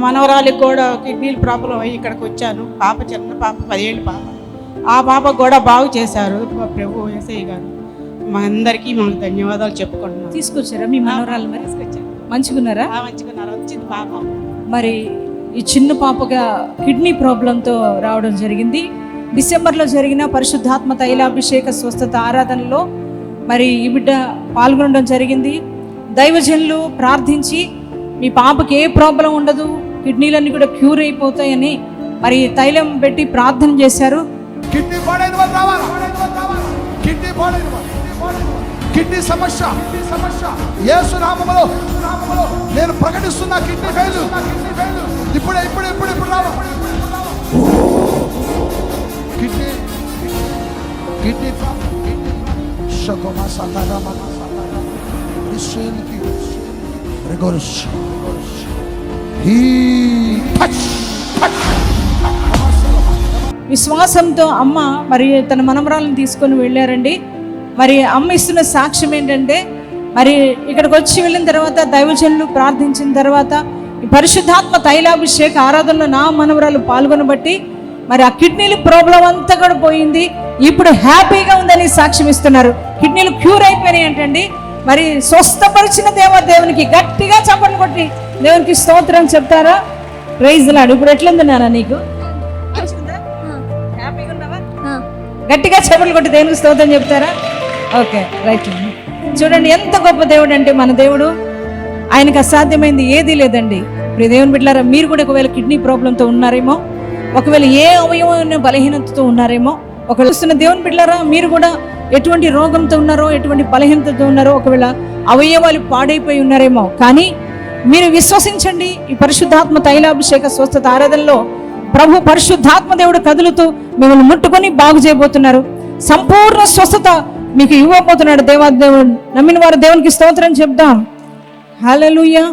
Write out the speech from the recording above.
మనవరాలికి కూడా కిడ్నీల ప్రాబ్లం అయ్యి ఇక్కడికి వచ్చాను. పాప చిన్న పాప 10 ఏళ్ళ పాప. ఆ పాపకు కూడా బాగు చేశారు ప్రభు యేసయ్య గారు. మా అందరికీ మాకు ధన్యవాదాలు చెప్పుకుంటున్నాం. తీసుకొచ్చారా మీ మనవరాలు? మరి తీసుకొచ్చారు. మంచిగున్నారా? మంచిగున్నారు. వచ్చింది పాప. మరి ఈ చిన్న పాపగా కిడ్నీ ప్రాబ్లంతో రావడం జరిగింది. డిసెంబర్లో జరిగిన పరిశుద్ధాత్మ తైలాభిషేక స్వస్థత ఆరాధనలో మరి ఈ బిడ్డ పాల్గొనడం జరిగింది. దైవజనులు ప్రార్థించి మీ పాపకి ఏ ప్రాబ్లం ఉండదు, కిడ్నీలన్నీ కూడా క్యూర్ అయిపోతాయని మరి తైలం పెట్టి ప్రార్థన చేశారు. కిడ్నీ సమస్య యేసు నామములో నేను ప్రకటిస్తున్నా. కిడ్నీ ఫెయిల్ ఇప్పుడు రావా. కిడ్నీ షకోమా సాతారామా ఇశ్రేల్కి రిగోర్స్ హీ టచ్ విశ్వాసంతో అమ్మ మరి తన మనమరాలను తీసుకొని వెళ్ళారండి. మరి అమ్మ ఇస్తున్న సాక్ష్యం ఏంటంటే, మరి ఇక్కడికి వచ్చి వెళ్ళిన తర్వాత దైవజనులు ప్రార్థించిన తర్వాత ఈ పరిశుద్ధాత్మ తైలాభిషేక ఆరాధనలో నా మనవరాలు పాల్గొనబట్టి మరి ఆ కిడ్నీల ప్రాబ్లం అంతా కూడా పోయింది. ఇప్పుడు హ్యాపీగా ఉందని సాక్ష్యం ఇస్తున్నారు. కిడ్నీలు క్యూర్ అయిపోయినాయి అంటండి. మరి స్వస్థపరిచిన దేవునికి గట్టిగా చప్పట్లు కొట్టి దేవునికి స్తోత్రం చెప్తారా? Praise Lord. ఇప్పుడు ఎట్లుంది నాన్న నీకు? హ్యాపీగా ఉన్నావా? గట్టిగా చప్పట్లు కొట్టి దేవునికి స్తోత్రం చెప్తారా? Okay, right. చూడండి ఎంత గొప్ప దేవుడు అంటే మన దేవుడు. ఆయనకు అసాధ్యమైంది ఏదీ లేదండి. ఇప్పుడు దేవుని బిడ్డలారా, మీరు కూడా ఒకవేళ కిడ్నీ ప్రాబ్లంతో ఉన్నారేమో, ఒకవేళ ఏ అవయవం బలహీనతతో ఉన్నారేమో, ఒకవేళ చూస్తున్న దేవుని బిడ్డలారా, మీరు కూడా ఎటువంటి రోగంతో ఉన్నారో, ఎటువంటి బలహీనతతో ఉన్నారో, ఒకవేళ అవయవాలు పాడైపోయి ఉన్నారేమో, కానీ మీరు విశ్వసించండి. ఈ పరిశుద్ధాత్మ తైలాభిషేక స్వస్థత ఆరాధనలో ప్రభు పరిశుద్ధాత్మ దేవుడు కదులుతూ మిమ్మల్ని ముట్టుకొని బాగు చేయబోతున్నారు. సంపూర్ణ స్వస్థత మీకు ఇవ్వబోతున్నాడు దేవాదేవుడు. నమ్మిన వారు దేవునికి స్తోత్రం చెప్దాం. హల్లెలూయా.